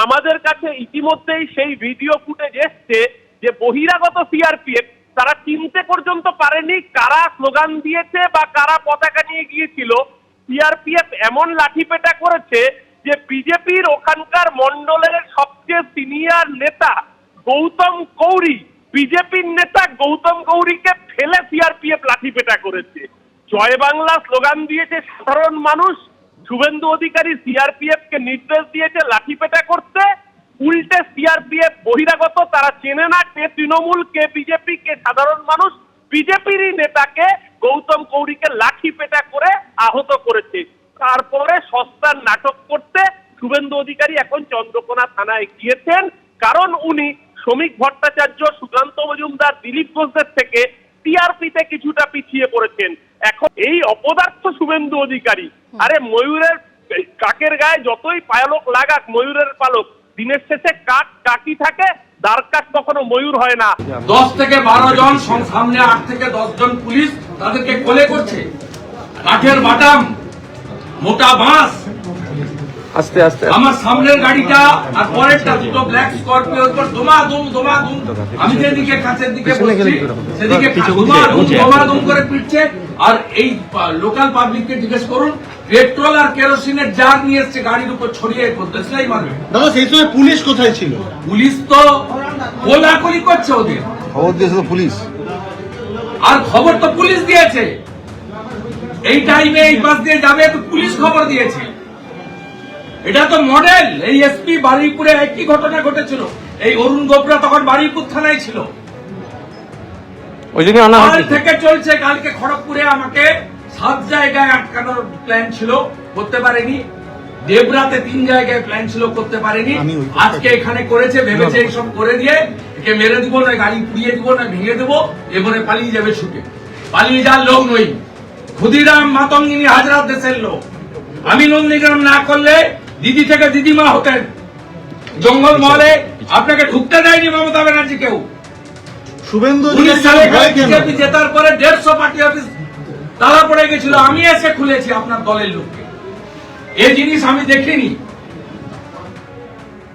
আমাদের কাছে ইতিমধ্যেই সেই ভিডিও ফুটেজ এসছে যে বহিরাগত সিআরপিএফ তারা চিনতে পর্যন্ত পারেনি কারা স্লোগান দিয়েছে বা কারা পতাকা নিয়ে গিয়েছিল। সিআরপিএফ এমন লাঠিপেটা করেছে যে বিজেপির ওখানকার মন্ডলের সবচেয়ে সিনিয়র নেতা গৌতম গৌরী, বিজেপির নেতা গৌতম গৌরীকে ফেলে সিআরপিএফ লাঠিপেটা করেছে। জয় বাংলা স্লোগান দিয়েছে সাধারণ মানুষ, শুভেন্দু অধিকারী সিআরপিএফ কে নির্দেশ দিয়েছে লাঠিপেটা করতে। উল্টে সিআরপিএফ বহিরাগত, তারা চেনে না কে তৃণমূল কে বিজেপি কে সাধারণ মানুষ, বিজেপিরই নেতাকে গৌতম গৌরীকে লাঠিপেটা করে আহত করেছে। তারপরে সস্তার নাটক করতে শুভেন্দু অধিকারী এখন চন্দ্রকোনা থানায় গিয়েছেন, কারণ উনি শ্রমিক ভট্টাচার্য, সুকান্ত মজুমদার, দিলীপ ঘোষদের থেকে টিআরপিতে কিছুটা পিছিয়ে পড়েছেন। এখন এই অপদার্থ শুভেন্দু অধিকারী, আরে ময়ূরের কাকের গায়ে যতই পালক লাগাক, ময়ূরের পালক দিনের শেষে কাক কাকি থাকে, দাঁড় কাক কখনো ময়ূর হয় না। 10 থেকে 12 জন, সামনে 8 থেকে 10 জন পুলিশ তাদেরকে কোলে করছে, কাঠের বাটাম, মোটা বাঁশ। আস্তে আস্তে আমার সামনের গাড়িটা আর পরেরটা দুটো ব্ল্যাক স্করপিওর উপর দমাদম। আমি যেদিকে কাছের দিকে বসছি সেদিকে দমাদম করে পিটছে। আর এই লোকাল পাবলিককে জিজ্ঞেস করুন, পেট্রোল আর কেরোসিনের জার নিয়ে এসছে গাড়ির উপর ছড়িয়ে দেশলাই মারবে। দাদা সেই সময় পুলিশ কোথায় ছিল? পুলিশ তো কোলাকুলি করছে, ওদের খবর দিয়েছে পুলিশ, আর খবর তো পুলিশ দিয়েছে। এই টাইমে এই বাস দিয়ে যাবে তো পুলিশ খবর দিয়েছে। এটা তো মডেল। এই এসপি বারুইপুরে একই ঘটনা ঘটেছিল। এই অরুণ গোবরা তখন বারুইপুর থানায় ছিল। ওই জন্য কাল থেকে চলছে। কালকে খড়গপুরে আমাকে 7 জায়গায় আটকানোর প্ল্যান ছিল, করতে পারেনি। দেবরাতে 3 জায়গায় প্ল্যান ছিল, করতে পারেনি। আজকে এখানে করেছে, ভেবেছে এইসব করে দিয়ে একে মেরে দিব, না গাড়ি পুড়িয়ে দিব, না ভেঙে দেবো, এবারে পালিয়ে যাবে ছুটে। পালিয়ে যাওয়ার লোক নই। ক্ষুদিরাম মাতঙ্গিনী হাজরাত দেশের লোক। আমি নন্দীগ্রাম না করলে দিদি থেকে দিদিমা হতেন। জঙ্গল মহলে আপনাকে ঢুকতে দেয়নি মমতা ব্যানার্জি কেউ। শুভেন্দু বিজেপি জেতার পরে 150 পার্টি অফিস তালা পড়ে গেছিল, আমি এসে খুলেছি আপনার দলের লোককে। এই জিনিস আমি দেখিনি।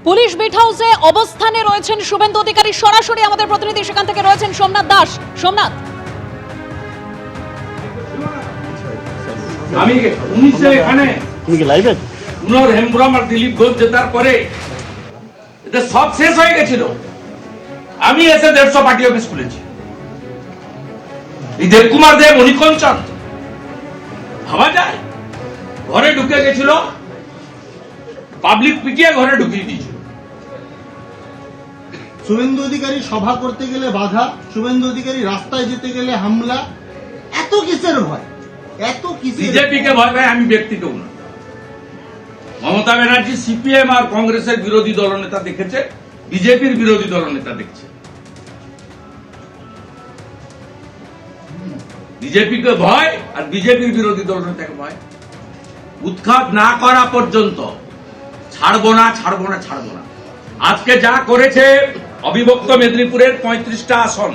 পুলিশ বিট হাউসে অবস্থানে রয়েছেন শুভেন্দু অধিকারী। সরাসরি আমাদের প্রতিনিধি সেখান থেকে রয়েছেন সোমনাথ দাস। সোমনাথ, আমি 19 এখানে পুনর হেমব্রম আর দিলীপ ঘোষ জেতার পরে এদের সব শেষ হয়ে গেছিল। আমি এসে 150 পার্টি অফিস খুলেছি। এই দেবকুমার দেব, মণিকঞ্চন, ভাবা যায়? ঘরে ঢুকে গেছিল, পাবলিক পিটিয়ে ঘরে ঢুকিয়ে দিয়েছিল। শুভেন্দু অধিকারী সভা করতে গেলে বাধা, শুভেন্দু অধিকারী রাস্তায় যেতে গেলে হামলা। এত কিসের ভয়? এত কিসের? বিজেপিকে ভয় পায় আমি, ব্যক্তিকেও না। মমতা ব্যানার্জি সিপিএম আর কংগ্রেসের বিরোধী দলনেতা দেখেছে, বিজেপির বিরোধী দলনেতা দেখছে। বিজেপিকে ভয় আর বিজেপির বিরোধী দলনেতাকে ভয়। উৎখাত না করা পর্যন্ত ছাড়বো না। আজকে যা করেছে, অবিভক্ত মেদিনীপুরের 35টা আসন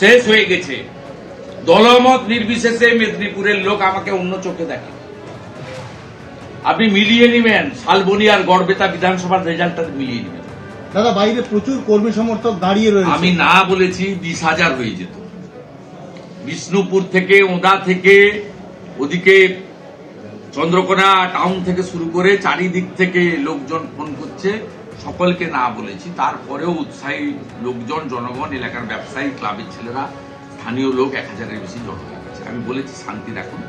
শেষ হয়ে গেছে। দলমত নির্বিশেষে মেদিনীপুরের লোক আমাকে অন্য চোখে দেখে। আপনি মিলিয়ে নিবেন, শালবনী আর গড়বেতা বিধানসভার রেজাল্টটা মিলিয়ে নিবেন। দাদা বাইরে প্রচুর কর্মী সমর্থক দাঁড়িয়ে রয়েছে। আমি না বলেছি 20,000 হয়ে যেত। বিষ্ণুপুর থেকে, ওদা থেকে, ওদিকে চন্দ্রকোনা টাউন থেকে শুরু করে চারিদিক থেকে লোকজন ফোন করছে। সকলকে না বলেছি, তারপরেও উৎসাহী লোকজন, জনগণ, এলাকার ব্যবসায়ী, ক্লাবের ছেলেরা, স্থানীয় লোক 1000-এর বেশি জড়ো হয়ে গেছে। আমি বলেছি শান্তি রাখুন।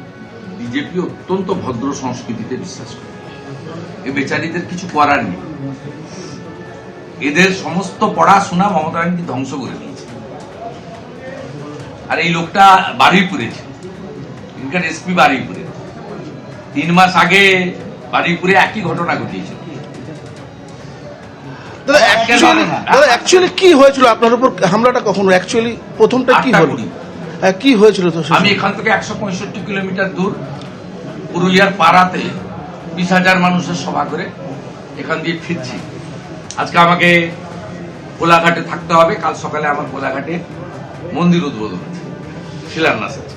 বিজেপি অত্যন্ত ভদ্র সংস্কৃতিতে বিশ্বাস করে। এ বেচারীদের কিছু করার নেই। এদের সমস্ত পড়াশোনা মমতা ব্যানার্জি ধ্বংস করে দিয়েছে। আর এই লোকটা বারুইপুরে ছিল, এখানকার এসপি বারুইপুরে। 3 মাস আগে বারুইপুরে একই ঘটনা ঘটিয়েছিল। অ্যাকচুয়ালি কি হয়েছিল আপনার উপর হামলাটা? কখনো অ্যাকচুয়ালি প্রথমটা কি হলো, কি হয়েছিল? তো আমি এখান থেকে 165 কিলোমিটার দূর পুরুলিয়ার পাড়াতে 20,000 মানুষের সভা করে এখান দিয়ে ফিরছি। আজকে আমাকে কোলাঘাটে থাকতে হবে। কাল সকালে আমার কোলাঘাটে মন্দির উদ্বোধন আছে, শিলান্যাস আছে।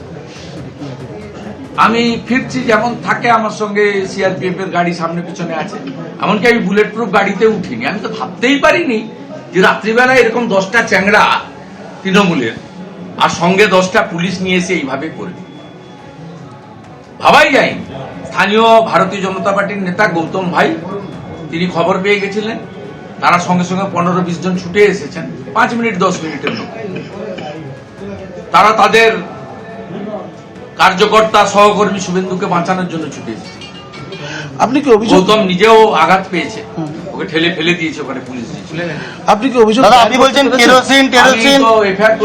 আমি ফিরছি, যেমন থাকে আমার সঙ্গে সিআরপিএফ এর গাড়ি সামনে পিছনে আছে, এমনকি আমি বুলেট প্রুফ গাড়িতে উঠিনি। আমি তো ভাবতেই পারিনি যে রাত্রিবেলায় এরকম 10টা চ্যাংড়া তৃণমূলের আর সঙ্গে 10টা পুলিশ নিয়ে এসে এইভাবে করবে, ভাবাই যায়নি। স্থানীয় ভারতীয় জনতা পার্টির নেতা গৌতম ভাই তিনি খবর পেয়ে গেছিলেন, তারা সঙ্গে সঙ্গে 15-20 জন ছুটে এসেছেন 5 মিনিট 10 মিনিটের মধ্যে। তারা তাদের কার্যকর্তা সহকর্মী শুভেন্দুকে বাঁচানোর জন্য ছুটে এসেছে। আপনি কি অভিযোগ গৌতম নিজেও আঘাত পেয়েছে, ওকে ঠেলে ফেলে দিয়েছে ওখানে পুলিশ দিয়েছিল। আপনি কি অভিযোগ দাদা আপনি বলছেন কেরোসিন কেরোসিন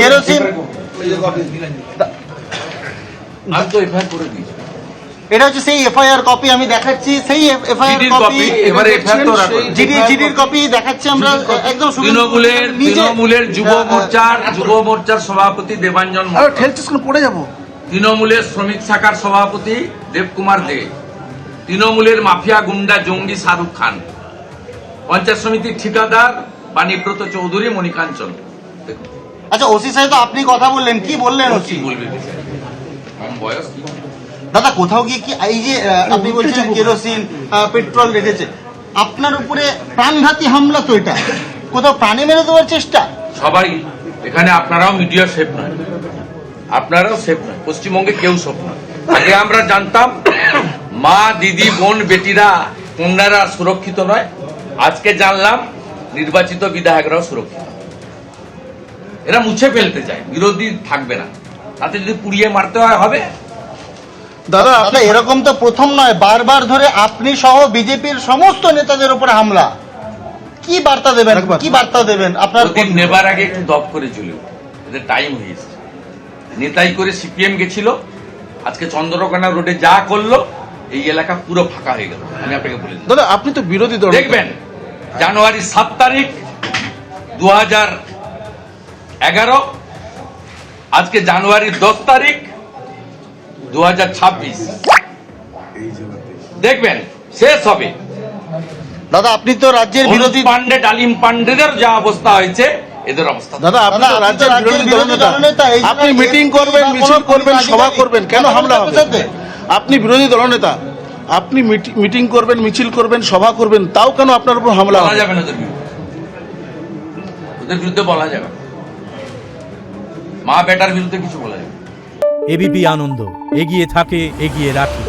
কেরোসিন আমি তো এফআইআর করে দিয়েছি। এটা হচ্ছে সেই এফআইআর কপি আমি দেখাচ্ছি, সেই এফআইআর জিডির কপি কপি, এবারে এফআইআর তো রাখো। জিডির কপি দেখাচ্ছি আমরা একদম তৃণমূলের যুব মোর্চার সভাপতি দেবাঞ্জন আরে মণ্ডল, ঠেলছিস কেন, পড়ে যাবো। তৃণমূলের শ্রমিক শাখার সভাপতি দেবকুমার দে, তৃণমূলের মাফিয়া গুন্ডা জঙ্গি শাহরুখ খান, পঞ্চায়েত সমিতির ঠিকাদার বাণীব্রত চৌধুরী, মণিকাঞ্চন। দেখুন আচ্ছা ওসি সাহেব তো আপনি কথা বললেন, কি বললেন কি ওসি? বলবে কম বয়স কি? দাদা কোথাও গিয়ে কি এই যে আপনি বলছেন কেরোসিন পেট্রোল রেখেছে, আপনার উপরে প্রাণঘাতী হামলা তো এটা, কোথাও প্রাণে মেরে দেওয়ার চেষ্টা? সবাই এখানে, আপনারাও মিডিয়া সেফ নয়, আপনারাও সেফ নয়, পশ্চিমবঙ্গে কেউ সেফ নয়। আগে আমরা জানতাম মা দিদি বোন বেটিরা কন্যারা সুরক্ষিত নয়, আজকে জানলাম নির্বাচিত বিধায়করাও সুরক্ষিত। এরা মুছে ফেলতে চায়, বিরোধী থাকবে না, তাতে যদি পুড়িয়ে মারতে হয় হবে। দাদা দাদা এরকম তো প্রথম নয়, বারবার ধরে আপনি সহ বিজেপির সমস্ত নেতাদের উপরে হামলা। কি বার্তা দেবেন, কি বার্তা দেবেন আপনার? ওদিন নেবার আগে একটু দপ করে চলে উঠে, এদের টাইম হয়ে এসেছে। নেতাই করে সিপিএম গেছিল, আজকে চন্দ্রকোনা রোডে যা করলো এই এলাকা পুরো ফাঁকা হয়ে গেল। আমি আপনাকে বলে দিই, দাদা আপনি তো বিরোধী দল, দেখবেন জানুয়ারি 7 তারিখ 2011, আজকে জানুয়ারি 10 তারিখ 2026, দেখবেন শেষ হবে। দাদা আপনি তো রাজ্যের বিরোধী পান্ডে ডালিম পান্ডেদের যা অবস্থা হয়েছে এদের অবস্থা। দাদা আপনি তো রাজ্যের বিরোধী দলনেতা, আপনি মিটিং করবেন, মিছিল করবেন, সভা করবেন, কেন হামলা হবে? আপনি বিরোধী দলনেতা, আপনি মিটিং করবেন, মিছিল করবেন, সভা করবেন, তাও কেন আপনার উপর হামলা বলা হবে? যাবে না, ওদের বিরুদ্ধে বলা যাবে না, মা বেটার বিরুদ্ধে কিছু বলা যাবে না। এবিপি আনন্দ এগিয়ে থাকে, এগিয়ে রাখে।